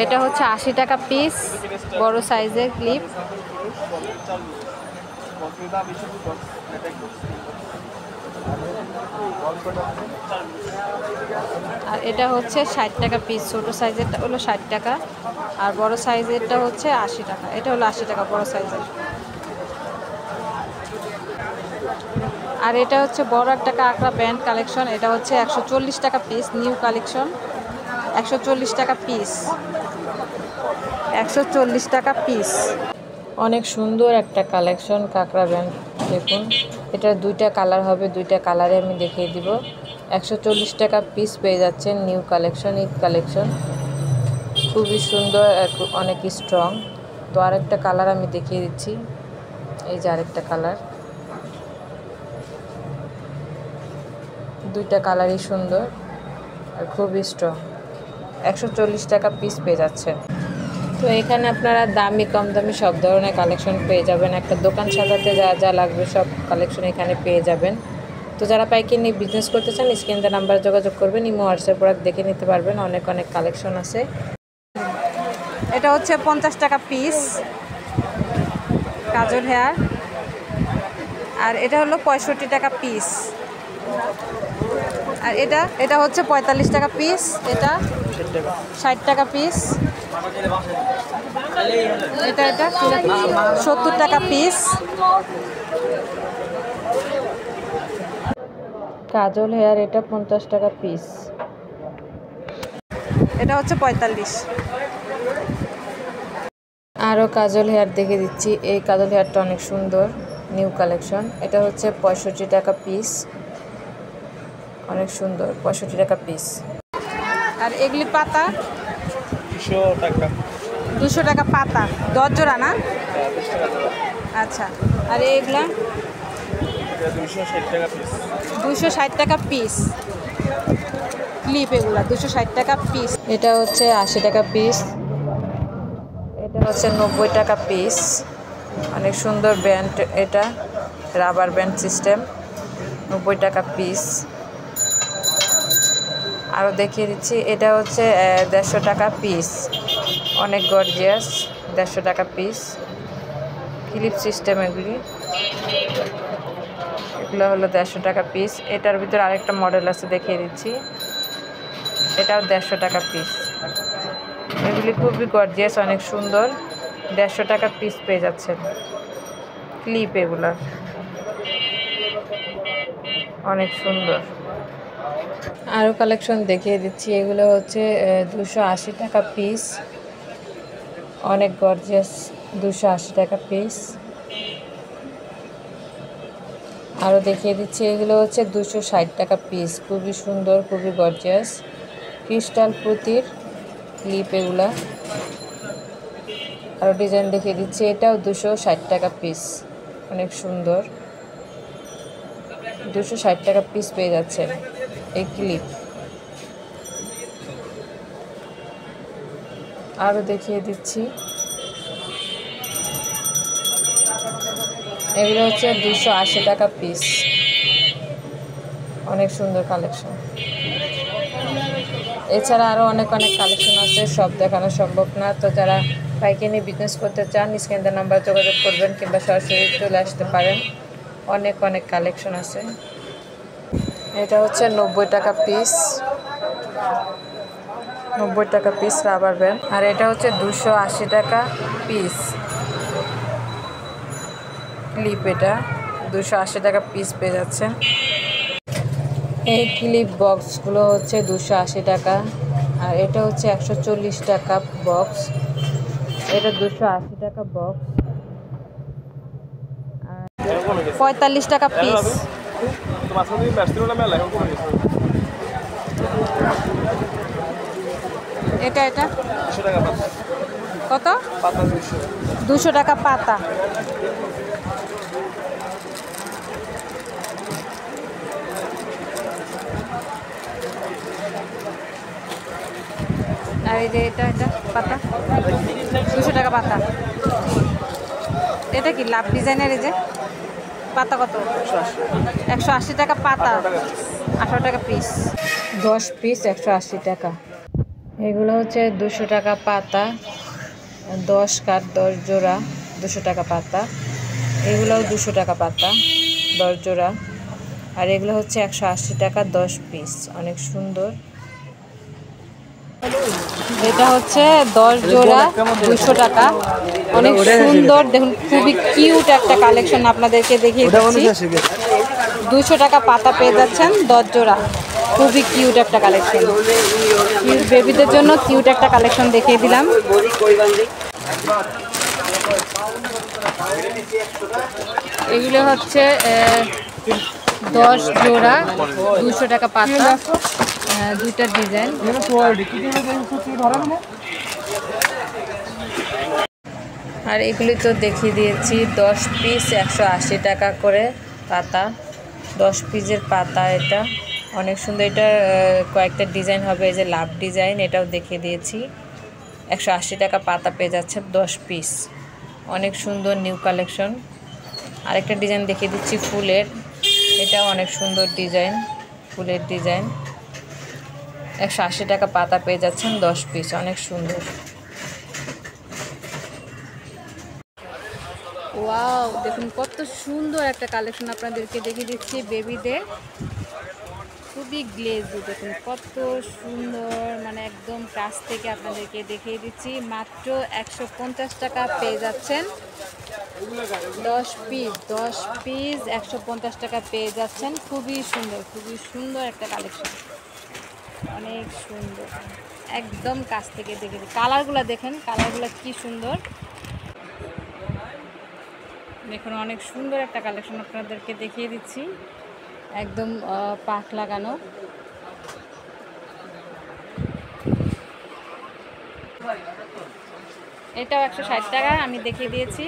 এটা হচ্ছে 80 টাকা পিস, বড় সাইজের ক্লিপ। আর এটা হচ্ছে 60 টাকা পিস, ছোট সাইজেরটা হলো 60 টাকা, আর বড় সাইজেরটা হচ্ছে 80 টাকা। এটা হলো 80 টাকা বড় সাইজের। আর এটা হচ্ছে বড় একটা কাঁকড়া ব্যান্ড কালেকশন, এটা হচ্ছে 140 টাকা পিস, নিউ কালেকশন। 140 টাকা পিস, 140 টাকা পিস। অনেক সুন্দর একটা কালেকশন কাঁকড়া ব্যান্ড। দেখুন, এটার দুইটা কালার হবে, দুইটা কালারে আমি দেখিয়ে দিব। 140 টাকা পিস পেয়ে যাচ্ছেন, নিউ কালেকশন, ঈদ কালেকশন। খুবই সুন্দর, অনেক স্ট্রং। তো আরেকটা কালার আমি দেখিয়ে দিচ্ছি, এই যে আরেকটা কালার। দুইটা কালারই সুন্দর আর খুবই স্ট্রং। 140 টাকা পিস পেয়ে যাচ্ছেন। তো এখানে আপনারা দামি কম দামি সব ধরনের কালেকশন পেয়ে যাবেন। একটা দোকান সাজাতে যা যা লাগবে সব কালেকশন এখানে পেয়ে যাবেন। তো যারা পাইকারি নিয়ে বিজনেস করতে চান, স্ক্রিনে নাম্বারে যোগাযোগ করবেন, ইমো হোয়াটসঅ্যাপ প্রোডাক্ট দেখে নিতে পারবেন। অনেক অনেক কালেকশন আছে। এটা হচ্ছে 50 টাকা পিস কাজল হেয়ার, আর এটা হলো 65 টাকা পিস। আর এটা হচ্ছে 45 টাকা পিস, এটা 60 টাকা পিস, এটা 70 টাকা পিস। কাজল হেয়ার এটা 50 টাকা পিস, এটা হচ্ছে 45। আরও কাজল হেয়ার দেখে দিচ্ছি, এই কাজল হেয়ারটা অনেক সুন্দর, নিউ কালেকশন। এটা হচ্ছে 65 টাকা পিস, অনেক সুন্দর, 65 টাকা পিস। আর এগুলি পাতা 200 টাকা পাতা, 10 জোড়া না? আচ্ছা। আর এগুলা 260 টাকা পিস ক্লিপ, এগুলা 260 টাকা পিস। এটা হচ্ছে 80 টাকা পিস, এটা হচ্ছে 90 টাকা পিস। অনেক সুন্দর ব্যান্ড, এটা রাবার ব্যান্ড সিস্টেম, 90 টাকা পিস। আরও দেখিয়ে দিচ্ছি, এটা হচ্ছে 150 টাকা পিস, অনেক গর্জিয়াস, 150 টাকা পিস। ক্লিপ সিস্টেম এগুলো হলো 150 টাকা পিস। এটার ভিতরে আরেকটা মডেল আছে, দেখিয়ে দিচ্ছি, এটাও 150 টাকা পিস। এগুলি খুবই গর্জিয়াস, অনেক সুন্দর, 150 টাকা পিস পেয়ে যাচ্ছেন ক্লিপ। এগুলা অনেক সুন্দর। আরও কালেকশন দেখিয়ে দিচ্ছি, এগুলো হচ্ছে 280 টাকা পিস, অনেক গর্জিয়াস, 280 টাকা পিস। আরও দেখিয়ে দিচ্ছি, এগুলো হচ্ছে 260 টাকা পিস, খুবই সুন্দর, খুবই গর্জিয়াস, ক্রিস্টাল পুঁতির ক্লিপ এগুলা। আরও ডিজাইন দেখিয়ে দিচ্ছি, এটাও 260 টাকা পিস, অনেক সুন্দর, 260 টাকা পিস পেয়ে যাচ্ছে এই ক্লিপ। আরও দেখিয়ে দিচ্ছি, এগুলো হচ্ছে 280 টাকা পিস, অনেক সুন্দর কালেকশন। এছাড়া আরও অনেক অনেক কালেকশন আছে, সব দেখানো সম্ভব না। তো যারা পাইকারি বিজনেস করতে চান, স্ক্রিনে নাম্বার যোগাযোগ করবেন, কিংবা সরাসরি চলে আসতে পারেন। অনেক অনেক কালেকশন আছে। এটা হচ্ছে 90 টাকা পিস, 90 টাকা পিস রাবার ব্যান্ড। আর এটা হচ্ছে 280 টাকা পিস ক্লিপ, এটা 280 টাকা পিস পেয়ে যাচ্ছেন। এই ক্লিপ বক্সগুলো হচ্ছে 280 টাকা, আর এটা হচ্ছে 140 টাকা বক্স, এটা 280 টাকা বক্স, আর 45 টাকা পিস। এটা কত? 200 টাকা পাতা। আর এই যে এটা পাতা 200 টাকা পাতা। এটা কি লাভ ডিজাইনের? এই যে পাতা কত? 180 টাকা পাতা, 18 টাকা পিস, 10 পিস 180 টাকা। এগুলো হচ্ছে 200 টাকা পাতা, 10 কাঠ 10 জোড়া 200 টাকা পাতা। এগুলোও 200 টাকা পাতা 10 জোড়া। আর এগুলো হচ্ছে 180 টাকা 10 পিস, অনেক সুন্দর। এটা হচ্ছে 10 জোড়া 200 টাকা, অনেক সুন্দর। দেখুন খুবই কিউট একটা কালেকশন আপনাদেরকে দেখিয়ে দিচ্ছি। 200 টাকা পাতা পেয়ে যাচ্ছেন 10 জোড়া, খুবই কিউট একটা কালেকশন। কিউট বেবিদের জন্য কিউট একটা কালেকশন দেখিয়ে দিলাম। এগুলো হচ্ছে 10 জোড়া 200 টাকা পাতা, দুইটা ডিজাইন। আর এগুলি তো দেখিয়ে দিয়েছি, 10 পিস 180 টাকা করে পাতা, 10 পিসের পাতা। এটা অনেক সুন্দর। এটা কয়েকটা ডিজাইন হবে, এই যে লাভ ডিজাইন, এটাও দেখিয়ে দিয়েছি। 180 টাকা পাতা পেয়ে যাচ্ছে 10 পিস, অনেক সুন্দর নিউ কালেকশন। আরেকটা ডিজাইন দেখিয়ে দিচ্ছি ফুলের, এটাও অনেক সুন্দর ডিজাইন, ফুলের ডিজাইন। 180 টাকা পাতা পেয়ে যাচ্ছেন 10 পিস, অনেক সুন্দর। ওয়াও, দেখুন কত সুন্দর একটা কালেকশন আপনাদেরকে দেখিয়ে দিচ্ছি বেবিদের, খুবই গ্লেজি। দেখুন কত সুন্দর, মানে একদম কাছ থেকে আপনাদেরকে দেখিয়ে দিচ্ছি। মাত্র 150 টাকা পেয়ে যাচ্ছেন 10 পিস 150 টাকা পেয়ে যাচ্ছেন। খুবই সুন্দর একটা কালেকশন, অনেক সুন্দর। একদম কাছ থেকে দেখে দিই, কালারগুলো দেখেন, কালারগুলো কি সুন্দর। দেখুন অনেক সুন্দর একটা কালেকশন আপনাদেরকে দেখিয়ে দিচ্ছি, একদম পাখ লাগানো। এটাও 160 টাকা আমি দেখিয়ে দিয়েছি।